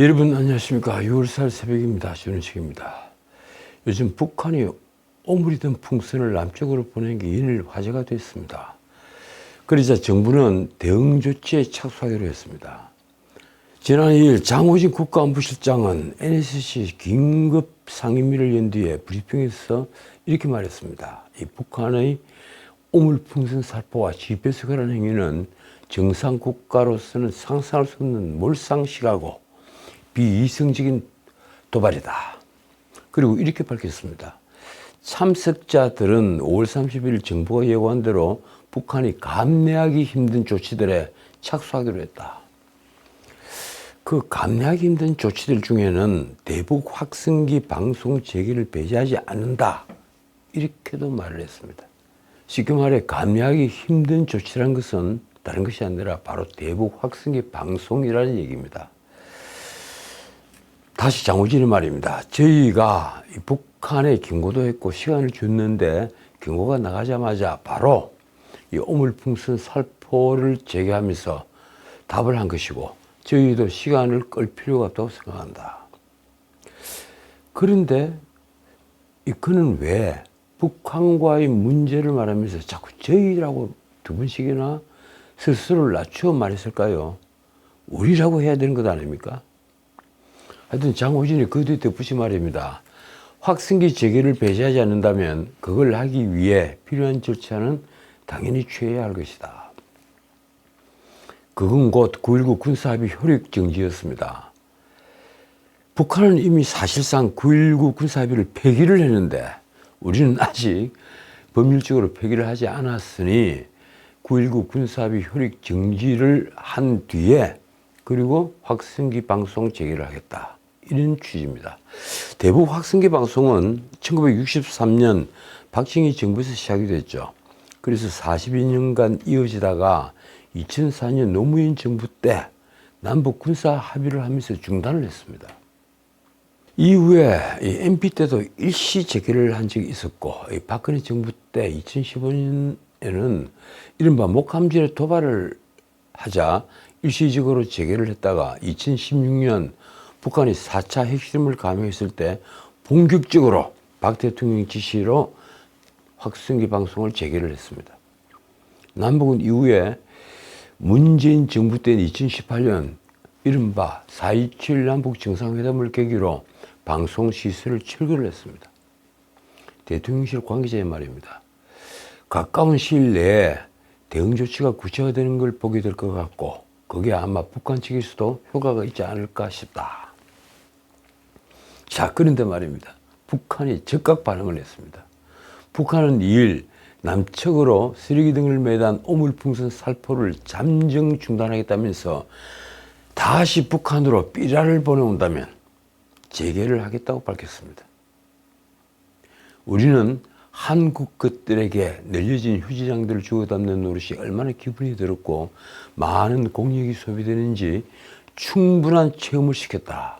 여러분 안녕하십니까. 6월달 새벽입니다. 전우식입니다. 요즘 북한이 오물이든 풍선을 남쪽으로 보낸 게 연일 화제가 됐습니다. 그러자 정부는 대응 조치에 착수하기로 했습니다. 지난 2일 장호진 국가안보실장은 NSC 긴급 상임위를 연 뒤에 브리핑에서 이렇게 말했습니다. 이 북한의 오물풍선 살포와 지배석이라는 행위는 정상 국가로서는 상상할 수 없는 몰상식하고 비이성적인 도발이다. 그리고 이렇게 밝혔습니다. 참석자들은 5월 30일 정부가 예고한 대로 북한이 감내하기 힘든 조치들에 착수하기로 했다. 그 감내하기 힘든 조치들 중에는 대북 확성기 방송 재개를 배제하지 않는다. 이렇게도 말을 했습니다. 쉽게 말해 감내하기 힘든 조치란 것은 다른 것이 아니라 바로 대북 확성기 방송이라는 얘기입니다. 다시 장호진의 말입니다. 저희가 북한에 경고도 했고 시간을 줬는데 경고가 나가자마자 바로 이 오물풍선 살포를 재개하면서 답을 한 것이고 저희도 시간을 끌 필요가 없다고 생각한다. 그런데 그는 왜 북한과의 문제를 말하면서 자꾸 저희라고 두 번씩이나 스스로를 낮추어 말했을까요? 우리라고 해야 되는 것 아닙니까? 하여튼 장호진이 그 뒤에 덧붙이 말입니다. 확성기 재개를 배제하지 않는다면 그걸 하기 위해 필요한 절차는 당연히 취해야 할 것이다. 그건 곧 9.19 군사합의 효력 정지였습니다. 북한은 이미 사실상 9.19 군사합의를 폐기를 했는데 우리는 아직 법률적으로 폐기를 하지 않았으니 9.19 군사합의 효력 정지를 한 뒤에 그리고 확성기 방송 재개를 하겠다. 이런 취지입니다. 대북 확성기 방송은 1963년 박정희 정부에서 시작이 됐죠. 그래서 42년간 이어지다가 2004년 노무현 정부 때 남북 군사 합의를 하면서 중단을 했습니다. 이후에 MP 때도 일시 재개를 한 적이 있었고 박근혜 정부 때 2015년에는 이른바 목함질에 도발을 하자 일시적으로 재개를 했다가 2016년 북한이 4차 핵실험을 감행했을 때 본격적으로 박 대통령 지시로 확성기 방송을 재개를 했습니다. 남북은 이후에 문재인 정부 때는 2018년 이른바 4.27 남북 정상회담을 계기로 방송 시설을 철거를 했습니다. 대통령실 관계자의 말입니다. 가까운 시일 내에 대응 조치가 구체화되는 걸 보게 될 것 같고 그게 아마 북한 측에서도 효과가 있지 않을까 싶다. 자, 그런데 말입니다. 북한이 즉각 반응을 했습니다. 북한은 2일 남측으로 쓰레기 등을 매단 오물풍선 살포를 잠정 중단하겠다면서 다시 북한으로 삐라를 보내온다면 재개를 하겠다고 밝혔습니다. 우리는 한국 것들에게 늘려진 휴지장들을 주워 담는 노릇이 얼마나 기분이 들었고 많은 공력이 소비되는지 충분한 체험을 시켰다.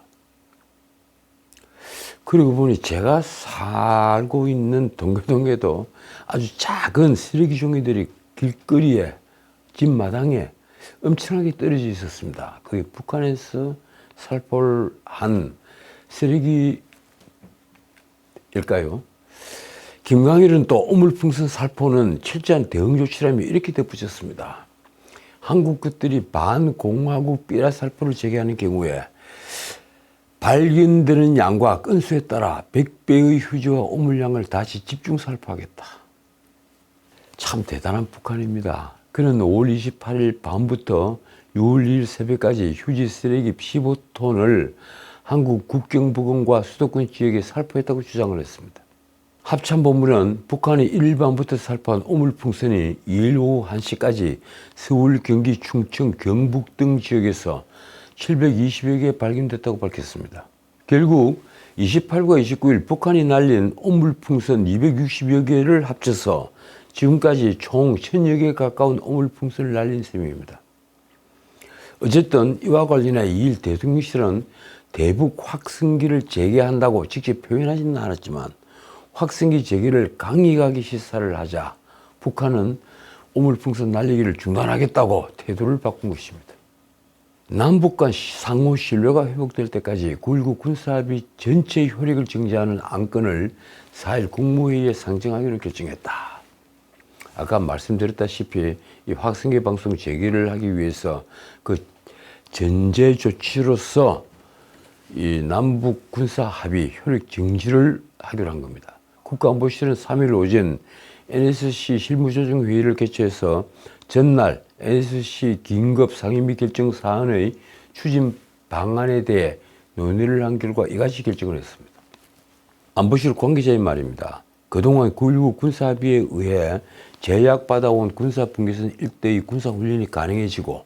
그리고 보니 제가 살고 있는 동교동에도 아주 작은 쓰레기 종이들이 길거리에 집마당에 엄청나게 떨어져 있었습니다. 그게 북한에서 살포를 한 쓰레기일까요? 김광일은 또 오물풍선 살포는 철저한 대응 조치라며 이렇게 덧붙였습니다. 한국 것들이 반공화국 삐라 살포를 재개하는 경우에 발견되는 양과 건수에 따라 100배의 휴지와 오물량을 다시 집중 살포하겠다. 참 대단한 북한입니다. 그는 5월 28일 밤부터 6월 2일 새벽까지 휴지 쓰레기 15톤을 한국 국경 부근과 수도권 지역에 살포했다고 주장을 했습니다. 합참본부는 북한이 1일 밤부터 살포한 오물풍선이 2일 오후 1시까지 서울, 경기, 충청, 경북 등 지역에서 720여 개 발견됐다고 밝혔습니다. 결국 28과 29일 북한이 날린 오물풍선 260여 개를 합쳐서 지금까지 총 1000여 개에 가까운 오물풍선을 날린 셈입니다. 어쨌든 이와 관련해 2일 대통령실은 대북 확성기를 재개한다고 직접 표현하지는 않았지만 확성기 재개를 강력하게 시사를 하자 북한은 오물풍선 날리기를 중단하겠다고 태도를 바꾼 것입니다. 남북 간 상호 신뢰가 회복될 때까지 9.19 군사합의 전체의 효력을 정지하는 안건을 4일 국무회의에 상정하기로 결정했다. 아까 말씀드렸다시피 이 확성기 방송 재개를 하기 위해서 그 전제 조치로서 이 남북 군사 합의 효력 정지를 하기로 한 겁니다. 국가안보실은 3일 오전 NSC 실무조정회의를 개최해서 전날 NSC 긴급 상임 및 결정 사안의 추진 방안에 대해 논의를 한 결과 이같이 결정을 했습니다. 안보실 관계자의 말입니다. 그동안 9.19 군사합의에 의해 제약받아온 군사분계선 일대의 군사훈련이 가능해지고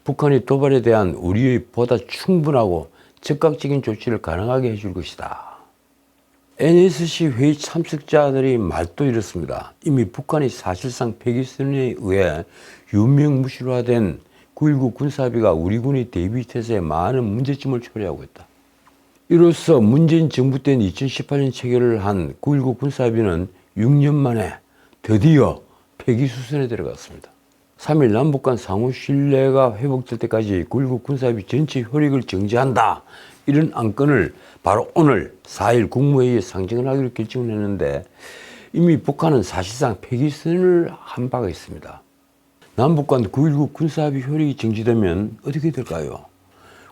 북한의 도발에 대한 우리의 보다 충분하고 즉각적인 조치를 가능하게 해줄 것이다. NSC 회의 참석자들의 말도 이렇습니다. 이미 북한이 사실상 패기선언에 의해 유명무실화된 9.19 군사합의가 우리 군의 대비태세에 많은 문제점을 초래하고 있다. 이로써 문재인 정부 때는 2018년 체결을 한 9.19 군사합의는 6년 만에 드디어 폐기수순에 들어갔습니다. 3일 남북 간 상호 신뢰가 회복될 때까지 9.19 군사합의 전체 효력을 정지한다. 이런 안건을 바로 오늘 4일 국무회의에 상정을 하기로 결정을 했는데 이미 북한은 사실상 폐기선언을 한 바가 있습니다. 남북 간 9.19 군사합의 효력이 정지되면 어떻게 될까요?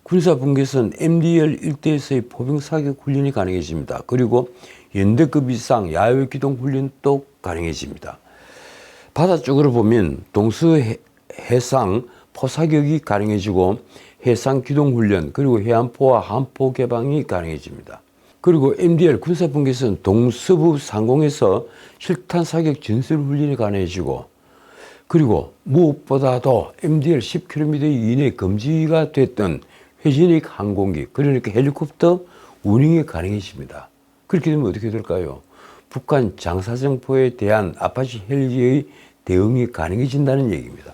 군사분계선 MDL 일대에서의 포병 사격 훈련이 가능해집니다. 그리고 연대급 이상 야외 기동 훈련도 가능해집니다. 바다 쪽으로 보면 동서 해상 포사격이 가능해지고 해상 기동 훈련 그리고 해안포와 한포 개방이 가능해집니다. 그리고 MDL 군사분계선 동서부 상공에서 실탄 사격 전술 훈련이 가능해지고 그리고 무엇보다도 MDL 10km 이내 금지가 됐던 회전익 항공기 그러니까 헬리콥터 운행이 가능해집니다. 그렇게 되면 어떻게 될까요? 북한 장사정포에 대한 아파치 헬기의 대응이 가능해진다는 얘기입니다.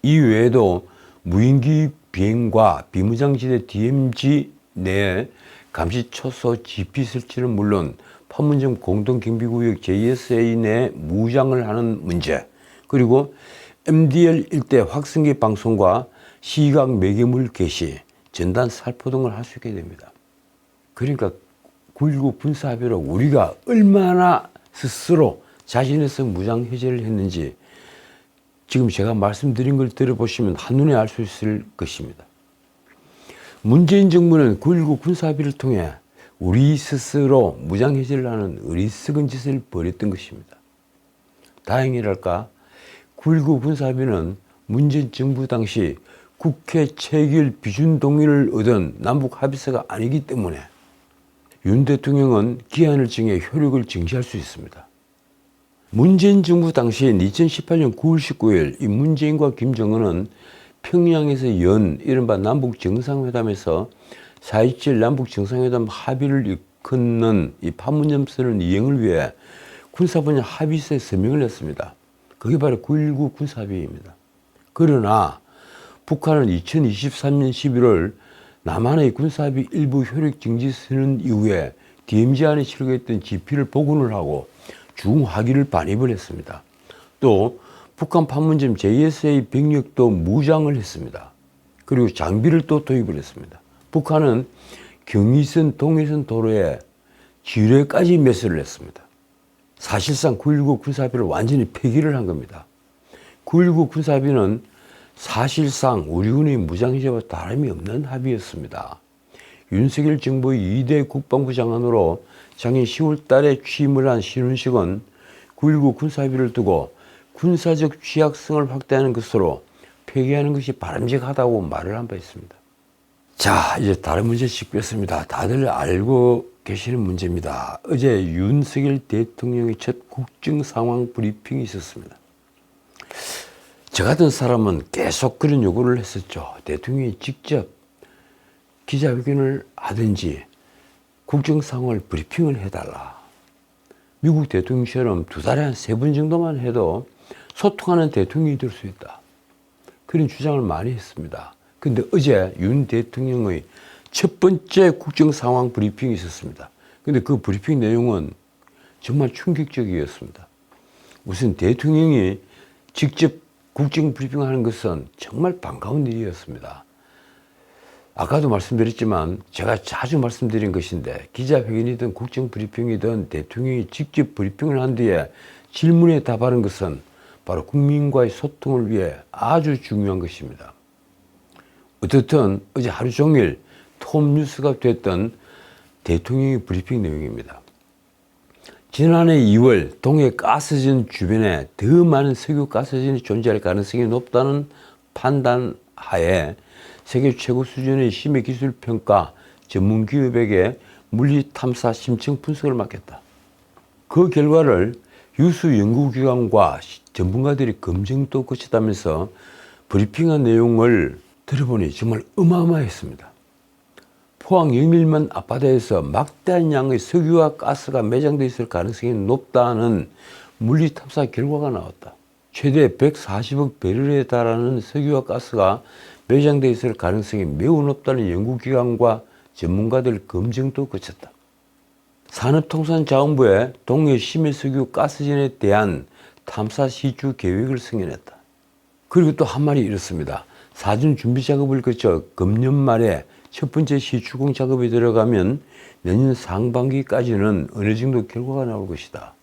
이 외에도 무인기 비행과 비무장지대 DMZ 내에 감시초소 GP 설치는 물론 판문점 공동경비구역 JSA 내 무장을 하는 문제 그리고 MDL 일대 확성기 방송과 시각 매개물 개시, 전단 살포 등을 할 수 있게 됩니다. 그러니까 9.19 군사합의로 우리가 얼마나 스스로 자신에서 무장 해제를 했는지 지금 제가 말씀드린 걸 들어보시면 한눈에 알 수 있을 것입니다. 문재인 정부는 9.19 군사합의를 통해 우리 스스로 무장 해제를 하는 어리석은 짓을 벌였던 것입니다. 다행이랄까 9.19 군사합의는 문재인 정부 당시 국회 체결 비준 동의를 얻은 남북 합의서가 아니기 때문에 윤 대통령은 기한을 정해 효력을 정지할 수 있습니다. 문재인 정부 당시인 2018년 9월 19일 이 문재인과 김정은은 평양에서 연 이른바 남북 정상회담에서 4.27 남북 정상회담 합의를 일컫는 이 판문점 선언 이행을 위해 군사분야 합의서에 서명을 했습니다. 그게 바로 9.19 군사합의입니다. 그러나 북한은 2023년 11월 남한의 군사합의 일부 효력 정지 선언 이후에 DMZ 안에 실려있던 GP를 복원을 하고 중화기를 반입을 했습니다. 또 북한 판문점 JSA 병력도 무장을 했습니다. 그리고 장비를 또 도입을 했습니다. 북한은 경의선, 동해선 도로에 지뢰까지 매설을 했습니다. 사실상 9.19 군사합의를 완전히 폐기를 한 겁니다. 9.19 군사합의는 사실상 우리 군의 무장해제와 다름이 없는 합의였습니다. 윤석열 정부의 2대 국방부 장관으로 작년 10월 달에 취임을 한 신원식은 9.19 군사합의를 두고 군사적 취약성을 확대하는 것으로 폐기하는 것이 바람직하다고 말을 한 바 있습니다. 자, 이제 다른 문제 짚겠습니다. 다들 알고 계시는 문제입니다. 어제 윤석열 대통령의 첫 국정상황 브리핑이 있었습니다. 저 같은 사람은 계속 그런 요구를 했었죠. 대통령이 직접 기자회견을 하든지 국정상황을 브리핑을 해달라. 미국 대통령처럼 2달에 한 3번 정도만 해도 소통하는 대통령이 될 수 있다. 그런 주장을 많이 했습니다. 근데 어제 윤 대통령의 첫 번째 국정상황 브리핑이 있었습니다. 근데 그 브리핑 내용은 정말 충격적이었습니다. 우선 대통령이 직접 국정 브리핑하는 것은 정말 반가운 일이었습니다. 아까도 말씀드렸지만 제가 자주 말씀드린 것인데 기자회견이든 국정 브리핑이든 대통령이 직접 브리핑을 한 뒤에 질문에 답하는 것은 바로 국민과의 소통을 위해 아주 중요한 것입니다. 어떻든 어제 하루 종일 톱뉴스가 됐던 대통령의 브리핑 내용입니다. 지난해 2월 동해 가스전 주변에 더 많은 석유 가스전이 존재할 가능성이 높다는 판단 하에 세계 최고 수준의 심해 기술 평가 전문 기업에게 물리 탐사 심층 분석을 맡겼다. 그 결과를 유수 연구기관과 전문가들이 검증도 거쳤다면서 브리핑한 내용을 들어보니 정말 어마어마했습니다. 포항 영일만 앞바다에서 막대한 양의 석유와 가스가 매장되어 있을 가능성이 높다는 물리 탐사 결과가 나왔다. 최대 140억 배럴에 달하는 석유와 가스가 매장되어 있을 가능성이 매우 높다는 연구기관과 전문가들 검증도 거쳤다. 산업통상자원부에 동해 심해석유 가스전에 대한 탐사 시추 계획을 승인했다. 그리고 또 한 말이 이렇습니다. 사전 준비 작업을 거쳐 금년 말에 첫 번째 시추공 작업에 들어가면 내년 상반기까지는 어느 정도 결과가 나올 것이다.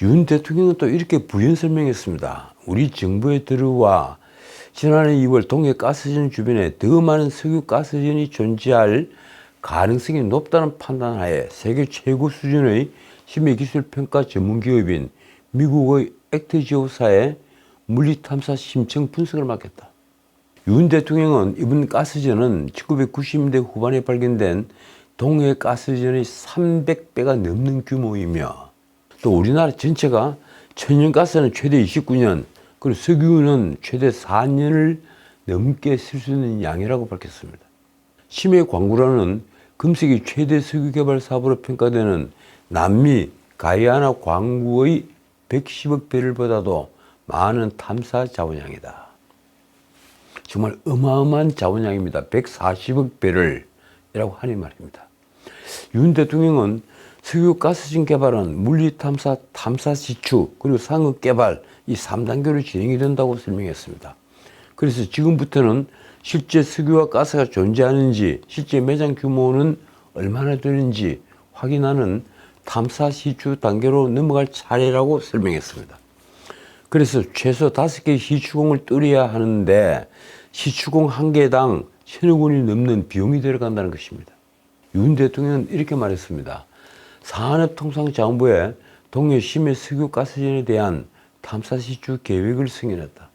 윤 대통령은 또 이렇게 부연 설명했습니다. 우리 정부에 들어와 지난해 2월 동해 가스전 주변에 더 많은 석유 가스전이 존재할 가능성이 높다는 판단하에 세계 최고 수준의 심해기술평가 전문기업인 미국의 액트지오사에 물리탐사 심층 분석을 맡겼다. 윤 대통령은 이번 가스전은 1990년대 후반에 발견된 동해 가스전의 300배가 넘는 규모이며 또 우리나라 전체가 천연가스는 최대 29년 그리고 석유는 최대 4년을 넘게 쓸 수 있는 양이라고 밝혔습니다. 심해 광구라는 금세기 최대 석유 개발 사업으로 평가되는 남미 가이아나 광구의 110억 배럴보다도 많은 탐사 자원량이다. 정말 어마어마한 자원량입니다. 140억 배럴이라고 하니 말입니다. 윤 대통령은 석유 가스전 개발은 물리탐사, 탐사 시추, 그리고 상업 개발 이 3단계로 진행이 된다고 설명했습니다. 그래서 지금부터는 실제 석유와 가스가 존재하는지, 실제 매장 규모는 얼마나 되는지 확인하는 탐사 시추 단계로 넘어갈 차례라고 설명했습니다. 그래서 최소 5개의 시추공을 뚫어야 하는데 시추공 한 개당 1,000억 원이 넘는 비용이 들어간다는 것입니다. 윤 대통령은 이렇게 말했습니다. 산업통상자원부에 동해 심해 석유 가스전에 대한 탐사 시추 계획을 승인했다.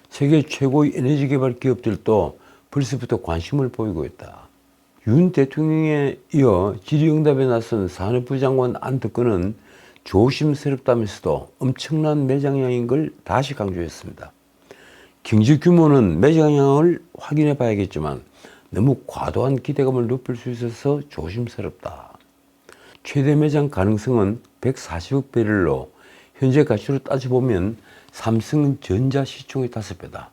세계 최고의 에너지 개발 기업들도 벌써부터 관심을 보이고 있다. 윤 대통령에 이어 질의응답에 나선 산업부 장관 안덕근은 조심스럽다면서도 엄청난 매장량인 걸 다시 강조했습니다. 경제 규모는 매장량을 확인해 봐야겠지만 너무 과도한 기대감을 높일 수 있어서 조심스럽다. 최대 매장 가능성은 140억 배럴로 현재 가치로 따져보면 삼성전자 시총의 5배다.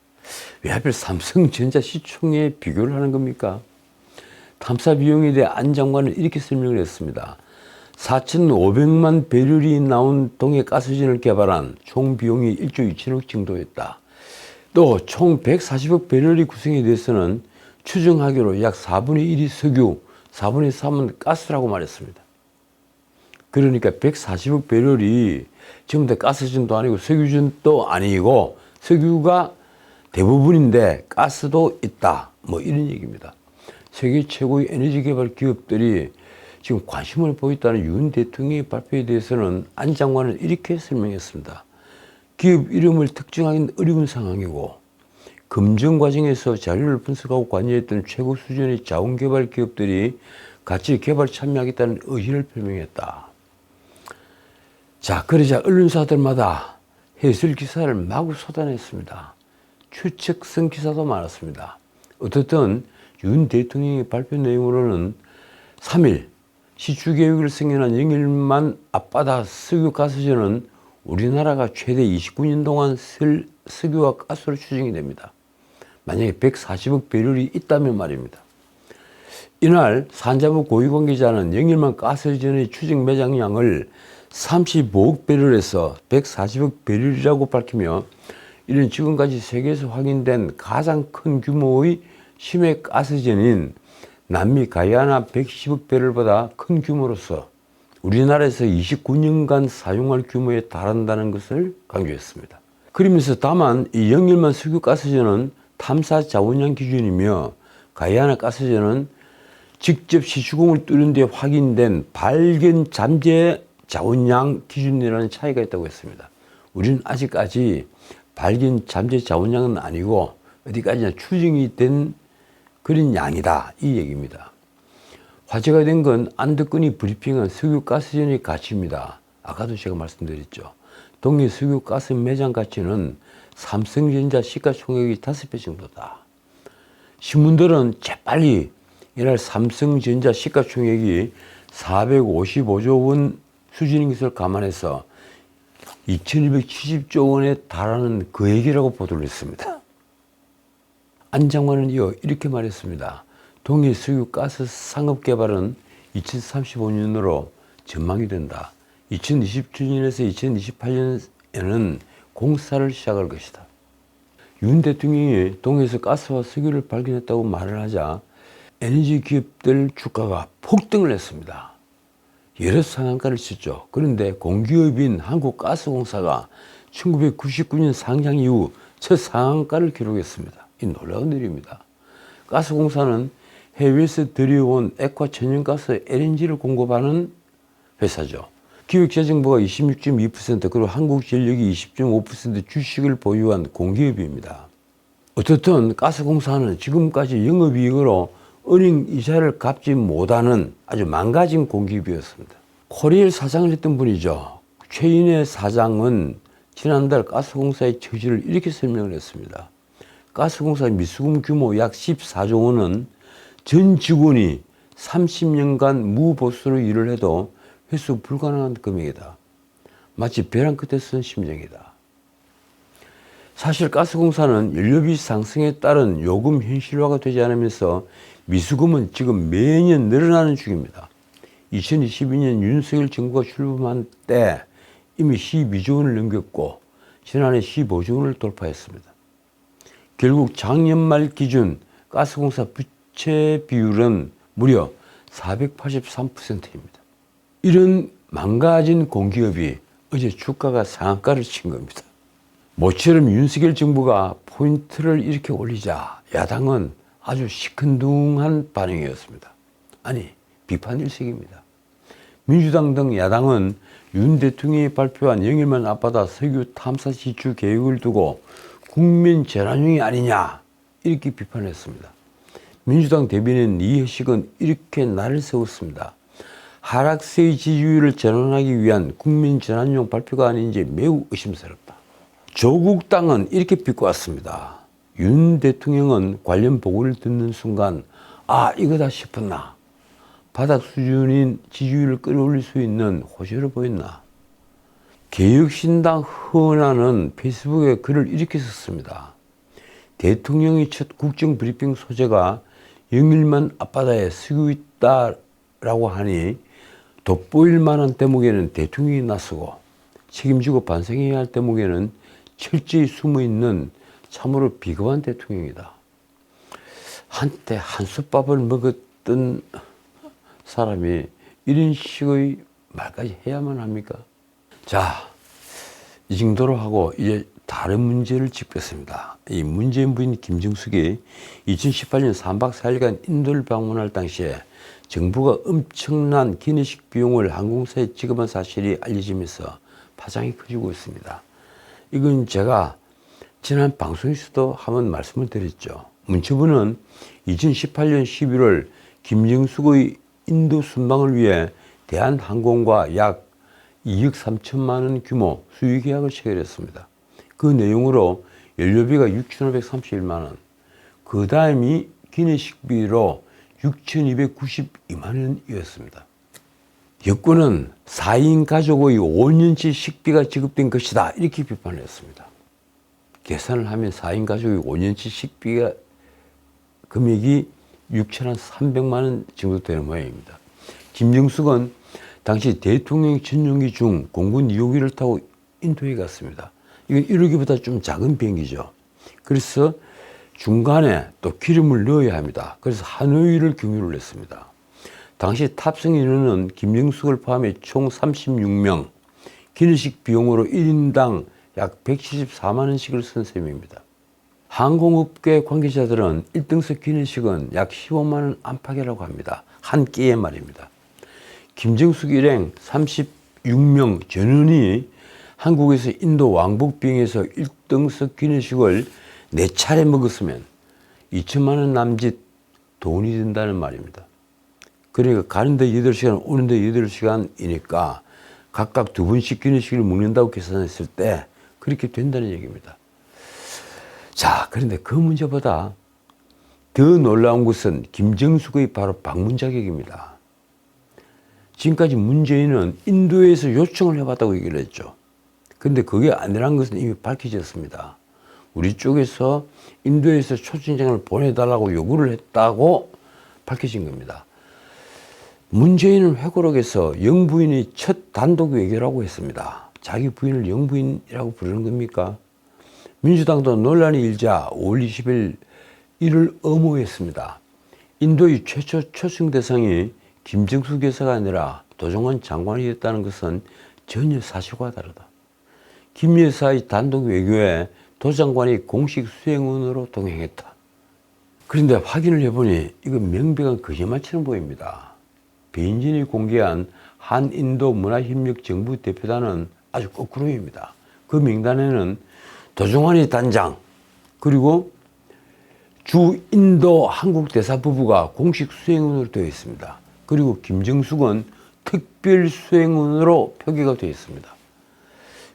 왜 하필 삼성전자 시총에 비교를 하는 겁니까? 탐사 비용에 대해 안 장관은 이렇게 설명을 했습니다. 4,500만 배럴이 나온 동해 가스전을 개발한 총 비용이 1조 2천억 정도였다. 또 총 140억 배럴이 구성이 돼서는 추정하기로 약 4분의 1이 석유, 4분의 3은 가스라고 말했습니다. 그러니까 140억 배럴이 지금 다 가스전도 아니고 석유전도 아니고 석유가 대부분인데 가스도 있다. 뭐 이런 얘기입니다. 세계 최고의 에너지 개발 기업들이 지금 관심을 보였다는 윤 대통령의 발표에 대해서는 안 장관은 이렇게 설명했습니다. 기업 이름을 특정하기는 어려운 상황이고 검증 과정에서 자료를 분석하고 관여했던 최고 수준의 자원개발 기업들이 같이 개발 참여하겠다는 의지를 표명했다. 자, 그러자 언론사들마다 해설 기사를 마구 쏟아냈습니다. 추측성 기사도 많았습니다. 어떻든 윤 대통령의 발표 내용으로는 3일 시추 계획을 승인한 영일만 앞바다 석유 가스전은 우리나라가 최대 29년 동안 쓸 석유와 가스로 추정이 됩니다. 만약에 140억 배럴이 있다면 말입니다. 이날 산자부 고위관계자는 영일만 가스전의 추정 매장량을 35억 배럴에서 140억 배럴이라고 밝히며 이런 지금까지 세계에서 확인된 가장 큰 규모의 심해 가스전인 남미 가이아나 110억 배럴보다 큰 규모로서 우리나라에서 29년간 사용할 규모에 달한다는 것을 강조했습니다. 그러면서 다만 이 영일만 석유가스전은 탐사 자원량 기준이며 가이아나 가스전은 직접 시추공을 뚫은 뒤에 확인된 발견 잠재 자원량 기준이라는 차이가 있다고 했습니다. 우리는 아직까지 발견 잠재 자원량은 아니고 어디까지나 추정이 된 그런 양이다, 이 얘기입니다. 화제가 된 건 안덕근이 브리핑한 석유가스전의 가치입니다. 아까도 제가 말씀드렸죠. 동해 석유가스 매장 가치는 삼성전자 시가총액이 5배 정도다. 신문들은 재빨리 이날 삼성전자 시가총액이 455조 원 수준인 것을 감안해서 2270조 원에 달하는 그 얘기라고 보도를 했습니다. 안 장관은 이어 이렇게 말했습니다. 동해 석유가스 상업 개발은 2035년으로 전망이 된다. 2027년에서 2028년에는 공사를 시작할 것이다. 윤 대통령이 동해에서 가스와 석유를 발견했다고 말을 하자 에너지 기업들 주가가 폭등을 했습니다. 여러 상한가를 쳤죠. 그런데 공기업인 한국가스공사가 1999년 상장 이후 첫 상한가를 기록했습니다. 이 놀라운 일입니다. 가스공사는 해외에서 들여온 액화 천연가스 LNG를 공급하는 회사죠. 기획재정부가 26.2% 그리고 한국전력이 20.5% 주식을 보유한 공기업입니다. 어떻든 가스공사는 지금까지 영업이익으로 은행 이자를 갚지 못하는 아주 망가진 공기업이었습니다. 코리엘 사장을 했던 분이죠. 최인혜 사장은 지난달 가스공사의 처지를 이렇게 설명을 했습니다. 가스공사의 미수금 규모 약 14조 원은 전 직원이 30년간 무보수로 일을 해도 회수 불가능한 금액이다. 마치 벼랑 끝에 쓴 심정이다. 사실 가스공사는 연료비 상승에 따른 요금 현실화가 되지 않으면서 미수금은 지금 매년 늘어나는 중입니다. 2022년 윤석열 정부가 출범한 때 이미 12조 원을 넘겼고 지난해 15조 원을 돌파했습니다. 결국 작년 말 기준 가스공사 부채 비율은 무려 483%입니다. 이런 망가진 공기업이 어제 주가가 상한가를 친 겁니다. 모처럼 윤석열 정부가 포인트를 이렇게 올리자 야당은 아주 시큰둥한 반응이었습니다. 아니, 비판 일색입니다. 민주당 등 야당은 윤 대통령이 발표한 영일만 앞바다 석유 탐사 지출 계획을 두고 국민 재난용이 아니냐 이렇게 비판했습니다. 민주당 대변인 이해식은 이렇게 날을 세웠습니다. 하락세의 지지율을 전환하기 위한 국민 재난용 발표가 아닌지 매우 의심스럽다. 조국 당은 이렇게 비꼬았습니다. 윤 대통령은 관련 보고를 듣는 순간 아 이거다 싶었나? 바닥 수준인 지지율을 끌어올릴 수 있는 호재를 보였나? 개혁신당 허은하는 페이스북에 글을 이렇게 썼습니다. 대통령의 첫 국정 브리핑 소재가 영일만 앞바다에 석유 있다라고 하니 돋보일 만한 대목에는 대통령이 나서고 책임지고 반성해야 할 대목에는 철저히 숨어있는 참으로 비겁한 대통령이다. 한때 한솥밥을 먹었던 사람이 이런 식의 말까지 해야만 합니까? 자, 이 정도로 하고 이제 다른 문제를 짚겠습니다. 이 문재인 부인 김정숙이 2018년 3박 4일간 인도를 방문할 당시에 정부가 엄청난 기내식 비용을 항공사에 지급한 사실이 알려지면서 파장이 커지고 있습니다. 이건 제가 지난 방송에서도 한번 말씀을 드렸죠. 문체부는 2018년 11월 김정숙의 인도 순방을 위해 대한항공과 약 2억 3천만 원 규모 수유 계약을 체결했습니다. 그 내용으로 연료비가 6,531만 원, 그 다음이 기내식비로 6,292만 원이었습니다. 여권은 4인 가족의 5년치 식비가 지급된 것이다 이렇게 비판을 했습니다. 계산을 하면 4인 가족의 5년치 식비가 금액이 6,300만 원 정도 되는 모양입니다. 김정숙은 당시 대통령 전용기 중 공군 2호기를 타고 인도에 갔습니다. 이건 1호기보다 좀 작은 비행기죠. 그래서 중간에 또 기름을 넣어야 합니다. 그래서 하노이를 경유를 했습니다. 당시 탑승 인원은 김정숙을 포함해 총 36명, 기내식 비용으로 1인당 약 174만 원씩을 쓴 셈입니다. 항공업계 관계자들은 1등석 기내식은 약 15만 원 안팎이라고 합니다. 한 끼에 말입니다. 김정숙 일행 36명 전원이 한국에서 인도 왕복 비행에서 1등석 기내식을 4차례 먹었으면 2천만 원 남짓 돈이 든다는 말입니다. 그러니까 가는데 8시간, 오는데 8시간이니까 각각 2번씩 기내식을 먹는다고 계산했을 때 그렇게 된다는 얘기입니다. 자, 그런데 그 문제보다 더 놀라운 것은 김정숙의 바로 방문 자격입니다. 지금까지 문재인은 인도에서 요청을 해봤다고 얘기를 했죠. 근데 그게 아니란 것은 이미 밝혀졌습니다. 우리 쪽에서 인도에서 초청장을 보내달라고 요구를 했다고 밝혀진 겁니다. 문재인은 회고록에서 영부인의 첫 단독 외교라고 했습니다. 자기 부인을 영부인이라고 부르는 겁니까? 민주당도 논란이 일자 5월 20일 이를 엄호했습니다. 인도의 최초 초청 대상이 김정숙 여사가 아니라 도종환 장관이었다는 것은 전혀 사실과 다르다. 김 여사의 단독 외교에 도 장관이 공식 수행원으로 동행했다. 그런데 확인을 해보니 이건 명백한 거짓말처럼 보입니다. 배인진이 공개한 한인도 문화협력 정부 대표단은 아주 거꾸로입니다. 그 명단에는 도종환이 단장, 그리고 주 인도 한국 대사 부부가 공식 수행원으로 되어 있습니다. 그리고 김정숙은 특별 수행원으로 표기가 되어 있습니다.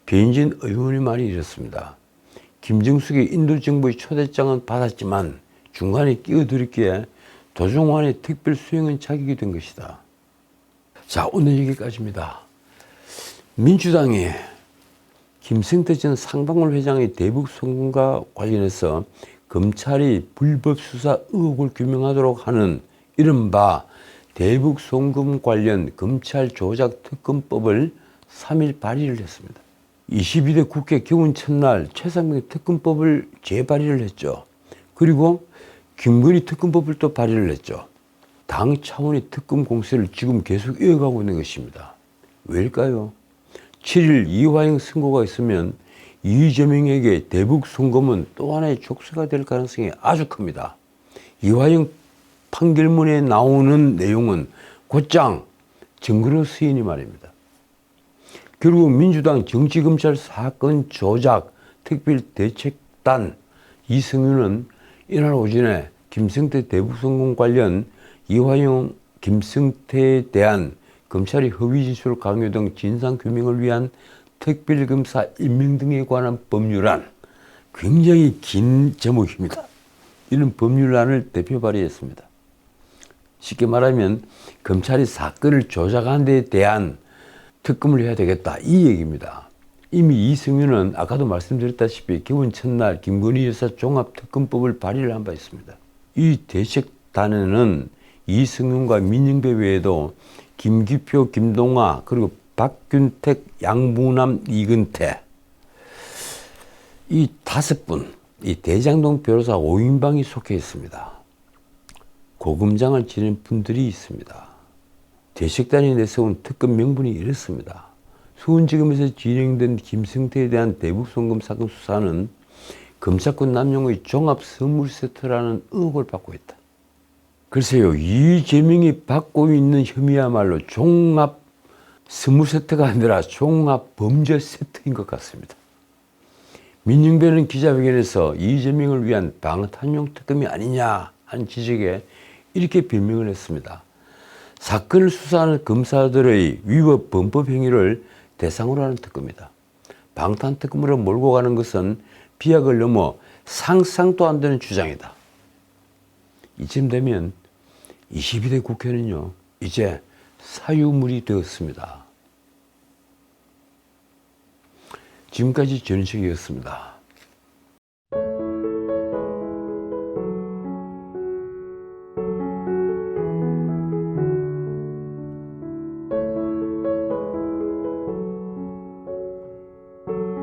배인진 의원의 말이 이렇습니다. 김정숙이 인도 정부의 초대장은 받았지만 중간에 끼어들기에 도종환의 특별 수행원 자격이 된 것이다. 자, 오늘 여기까지입니다. 민주당이 김성태 전 상방울 회장의 대북 송금과 관련해서 검찰이 불법 수사 의혹을 규명하도록 하는 이른바 대북 송금 관련 검찰 조작 특검법을 3일 발의를 했습니다. 22대 국회 개원 첫날 최상병 특검법을 재발의를 했죠. 그리고 김건희 특검법을 또 발의를 했죠. 당 차원의 특검 공세를 지금 계속 이어가고 있는 것입니다. 왜일까요? 7일 이화영 선고가 있으면 이재명에게 대북 송금은 또 하나의 족쇄가 될 가능성이 아주 큽니다. 이화영 판결문에 나오는 내용은 곧장 증거로 쓰이니 말입니다. 결국 민주당 정치검찰 사건 조작 특별대책단 이성윤은 이날 오전에 김성태 대북송금 관련 이화영, 김성태에 대한 검찰의 허위 진술 강요 등 진상규명을 위한 특별검사 임명 등에 관한 법률안, 굉장히 긴 제목입니다. 이런 법률안을 대표 발의했습니다. 쉽게 말하면 검찰이 사건을 조작한 데에 대한 특검을 해야 되겠다, 이 얘기입니다. 이미 이성윤은 아까도 말씀드렸다시피 개원 첫날 김건희 여사 종합특검법을 발의를 한 바 있습니다. 이 대책단에는 이성윤과 민영배 외에도 김기표, 김동아, 그리고 박균택, 양부남, 이근태, 이 5분, 이 대장동 변호사 5인방이 속해 있습니다. 고검장을 지낸 분들이 있습니다. 대책단이 내세운 특검 명분이 이렇습니다. 수원지검에서 진행된 김성태에 대한 대북송금 사건 수사는 검사권 남용의 종합선물세트라는 의혹을 받고 있다. 글쎄요, 이재명이 받고 있는 혐의야말로 종합선물세트가 아니라 종합범죄세트인 것 같습니다. 민영배는 기자회견에서 이재명을 위한 방탄용 특검이 아니냐 하는 지적에 이렇게 변명을 했습니다. 사건을 수사하는 검사들의 위법 범법 행위를 대상으로 하는 특검이다. 방탄특검으로 몰고 가는 것은 비약을 넘어 상상도 안 되는 주장이다. 이쯤 되면 22대 국회는요, 이제 사유물이 되었습니다. 지금까지 전인식이었습니다.